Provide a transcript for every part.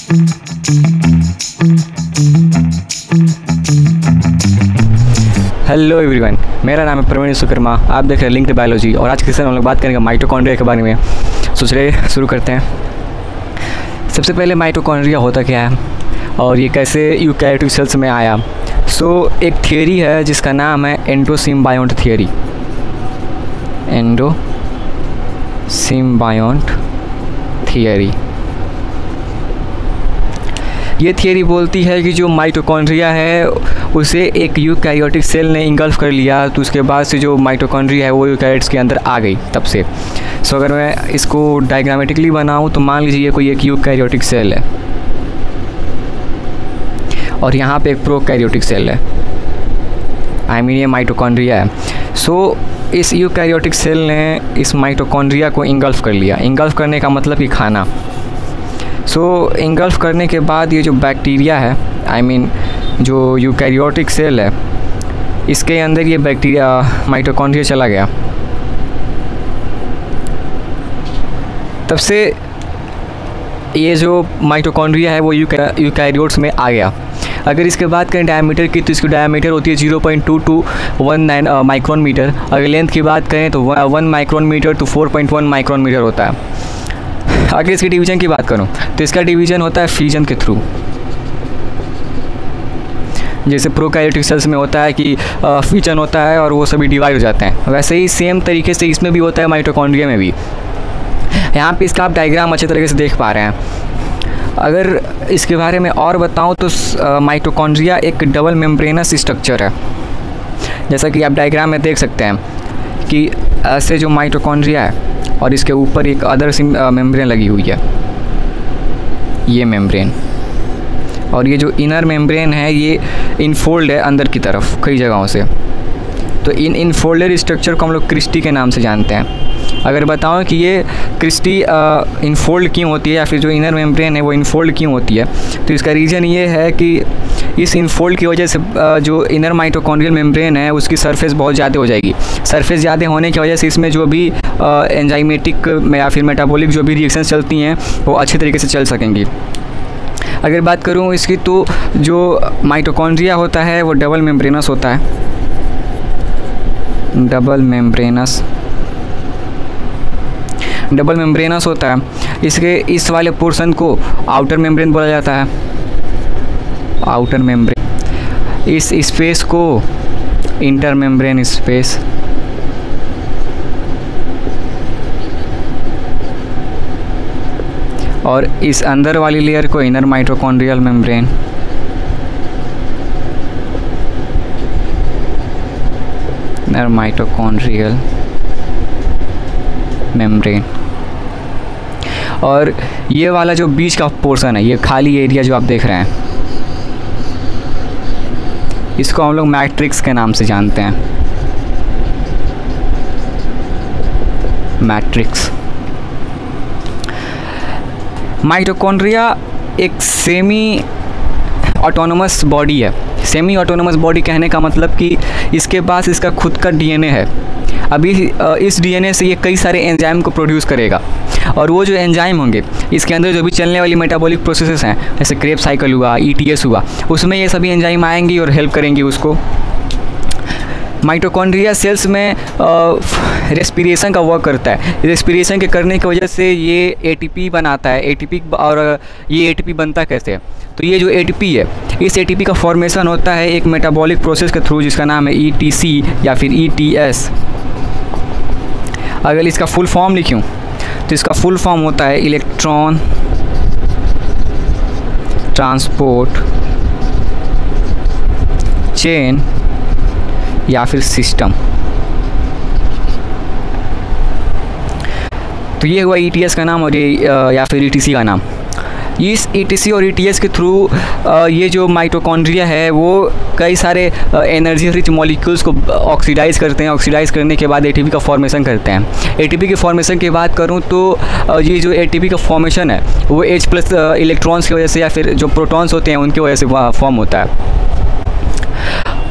Hello everyone, मेरा नाम है प्रवीण सुकर्मा। आप देख रहे हैं लिंक्ड बायोलॉजी और आज के सेशन हम लोग बात करेंगे माइटोकॉन्ड्रिया के बारे में। चलिए शुरू करते हैं। सबसे पहले माइटोकॉन्ड्रिया होता क्या है और ये कैसे यूकैरियोटिक सेल्स में आया। एक थियरी है जिसका नाम है एंडोसिम्बायोंट थियरी। एंडोसिम्बायोंट थियरी। ये थियरी बोलती है कि जो माइटोकॉन्ड्रिया है उसे एक यूकैरियोटिक सेल ने इंगल्फ कर लिया, तो उसके बाद से जो माइटोकॉन्ड्रिया है वो यूकैरियोट्स के अंदर आ गई तब से। अगर मैं इसको डायग्रामेटिकली बनाऊं तो मान लीजिए ये कोई एक यूकैरियोटिक सेल है और यहाँ पे एक प्रोकैरियोटिक सेल है, ये माइटोकॉन्ड्रिया है। इस यूकैरियोटिक सेल ने इस माइटोकॉन्ड्रिया को इंगल्फ कर लिया। इंगल्फ करने का मतलब कि खाना। इंगल्फ करने के बाद ये जो बैक्टीरिया है, जो यूकैरियोटिक सेल है, इसके अंदर ये बैक्टीरिया माइटोकॉन्ड्रिया चला गया। तब से ये जो माइटोकॉन्ड्रिया है वो यूकैरियोट्स में आ गया। अगर इसके बात करें डायमीटर की तो इसकी डायमीटर होती है 0.2219 माइक्रोन मीटर। अगर लेंथ की बात करें तो 1 माइक्रोन मीटर तो 4.1 माइक्रोन मीटर होता है। अगर इसके डिवीज़न की बात करूं तो इसका डिवीज़न होता है फ्यूजन के थ्रू। जैसे प्रोकैरियोटिक सेल्स में होता है कि फ्यूजन होता है और वो सभी डिवाइड हो जाते हैं, वैसे ही सेम तरीके से इसमें भी होता है, माइटोकॉन्ड्रिया में भी। यहाँ पे इसका आप डायग्राम अच्छे तरीके से देख पा रहे हैं। अगर इसके बारे में और बताऊं तो माइटोकॉन्ड्रिया एक डबल मेम्ब्रेनस स्ट्रक्चर है। जैसा कि आप डायग्राम में देख सकते हैं कि ऐसे जो माइटोकॉन्ड्रिया है और इसके ऊपर एक अदर मेम्ब्रेन लगी हुई है, ये मेम्ब्रेन। और ये जो इनर मेम्ब्रेन है ये इनफोल्ड है अंदर की तरफ कई जगहों से। तो इन इनफोल्डेड स्ट्रक्चर को हम लोग क्रिस्टी के नाम से जानते हैं। अगर बताओ कि ये क्रिस्टी इनफोल्ड क्यों होती है या फिर जो इनर मेम्ब्रेन है वो इनफोल्ड क्यों होती है, तो इसका रीज़न ये है कि इस इनफोल्ड की वजह से जो इनर माइटोकॉन्ड्रियल मेम्ब्रेन है उसकी सरफेस बहुत ज़्यादा हो जाएगी। सरफेस ज़्यादा होने की वजह से इसमें जो भी एंजाइमेटिक या फिर मेटाबॉलिक जो भी रिएक्शंस चलती हैं वो अच्छे तरीके से चल सकेंगी। अगर बात करूँ इसकी तो जो माइटोकॉन्ड्रिया होता है वो डबल मेम्ब्रेनस होता है। डबल मेम्ब्रेनस होता है। इसके इस वाले पोर्शन को आउटर मेम्ब्रेन बोला जाता है। Outer membrane. इस स्पेस को इंटर मेम्ब्रेन स्पेस। और इस अंदर वाली लेयर को inner mitochondrial membrane. Inner mitochondrial membrane. और ये वाला जो बीच का पोर्शन है, ये खाली एरिया जो आप देख रहे हैं, इसको हम लोग मैट्रिक्स के नाम से जानते हैं। मैट्रिक्स। माइटोकॉन्ड्रिया एक सेमी ऑटोनोमस बॉडी है। सेमी ऑटोनोमस बॉडी कहने का मतलब कि इसके पास इसका खुद का डीएनए है। अभी इस डीएनए से ये कई सारे एंजाइम को प्रोड्यूस करेगा और वो जो एंजाइम होंगे इसके अंदर जो भी चलने वाली मेटाबॉलिक प्रोसेसेस हैं, जैसे क्रेब साइकिल हुआ, ईटीएस हुआ, उसमें ये सभी एंजाइम आएंगी और हेल्प करेंगी उसको। माइटोकॉन्ड्रिया सेल्स में रेस्पिरेशन का वर्क करता है। रेस्पिरेशन के करने की वजह से ये एटीपी बनाता है। एटीपी, और ये एटीपी बनता कैसे है, तो ये जो एटीपी है इस एटीपी का फॉर्मेशन होता है एक मेटाबॉलिक प्रोसेस के थ्रू जिसका नाम है ईटीसी या फिर ईटीएस। अगर इसका फुल फॉर्म लिखूं तो इसका फुल फॉर्म होता है इलेक्ट्रॉन ट्रांसपोर्ट चेन या फिर सिस्टम। तो ये हुआ ईटीएस का नाम और ये या फिर ईटीसी का नाम। इस ईटीसी और ईटीएस के थ्रू ये जो माइटोकॉन्ड्रिया है वो कई सारे एनर्जी रिच मॉलिक्यूल्स को ऑक्सीडाइज करते हैं। ऑक्सीडाइज करने के बाद एटीपी का फॉर्मेशन करते हैं। एटीपी के फॉर्मेशन की बात करूं तो ये जो एटीपी का फॉर्मेशन है वो H+ इलेक्ट्रॉन्स की वजह से या फिर जो प्रोटॉन्स होते हैं उनकी वजह से फॉर्म होता है।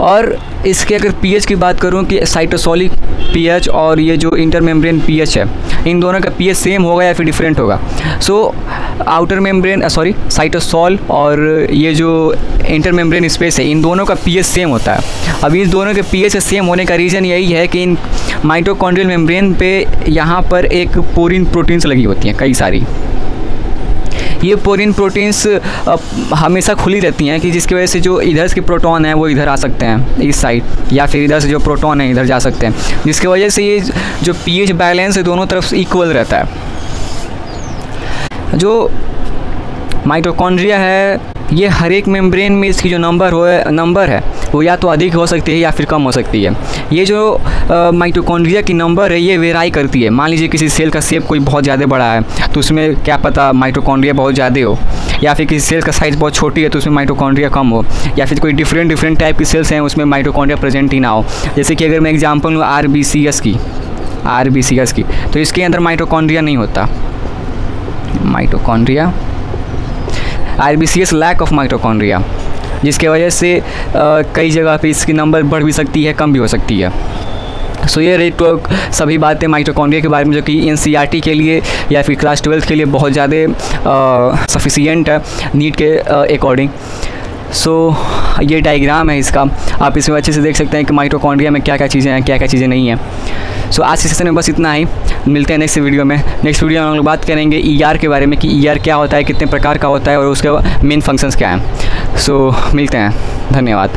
और इसके अगर पीएच की बात करूं कि साइटोसोलिक पीएच और ये जो इंटरमेम्ब्रेन पीएच है, इन दोनों का पीएच सेम होगा या फिर डिफरेंट होगा। सो आउटर मेम्ब्रेन साइटोसॉल और ये जो इंटर मेम्ब्रेन स्पेस है, इन दोनों का पीएच सेम होता है। अब इन दोनों के पीएच सेम होने का रीज़न यही है कि इन माइटोकॉन्ड्रियल मेम्ब्रेन पे यहाँ पर एक पोरिन प्रोटीन्स लगी होती हैं कई सारी। ये पोरिन प्रोटीन्स हमेशा खुली रहती हैं कि जिसकी वजह से जो इधर के प्रोटॉन हैं वो इधर आ सकते हैं इस साइड, या फिर इधर से जो प्रोटॉन है इधर जा सकते हैं, जिसकी वजह से ये जो पीएच बैलेंस है दोनों तरफ से इक्वल रहता है। जो माइटोकॉन्ड्रिया है ये हर एक मेम्ब्रेन में इसकी जो नंबर है वो या तो अधिक हो सकती है या फिर कम हो सकती है। ये जो माइटोकॉन्ड्रिया की नंबर है ये वेराई करती है। मान लीजिए किसी सेल का शेप कोई बहुत ज़्यादा बड़ा है तो उसमें क्या पता माइटोकॉन्ड्रिया बहुत ज़्यादा हो, या फिर किसी सेल का साइज़ बहुत छोटी है तो उसमें माइटोकॉन्ड्रिया कम हो, या फिर कोई डिफरेंट टाइप की सेल्स हैं उसमें माइटोकॉन्ड्रिया प्रेजेंट ही ना हो। जैसे कि अगर मैं एग्जाम्पल लूँ RBCS की, तो इसके अंदर माइटोकॉन्ड्रिया नहीं होता। RBCS लैक ऑफ माइटोकॉन्ड्रिया, जिसके वजह से कई जगह पे इसकी नंबर बढ़ भी सकती है, कम भी हो सकती है। सो ये रही तो सभी बातें माइटोकॉन्ड्रिया के बारे में जो कि NCERT के लिए या फिर क्लास 12 के लिए बहुत ज़्यादा सफिशिएंट है नीट के अकॉर्डिंग। सो ये डायग्राम है इसका, आप इसमें अच्छे से देख सकते हैं कि माइटोकॉन्ड्रिया में क्या क्या चीज़ें हैं, क्या क्या चीज़ें नहीं हैं। सो आज के सेशन में बस इतना ही, मिलते हैं नेक्स्ट वीडियो में। नेक्स्ट वीडियो में हम लोग बात करेंगे ER के बारे में कि ER क्या होता है, कितने प्रकार का होता है और उसके मेन फंक्शंस क्या हैं। सो मिलते हैं, धन्यवाद।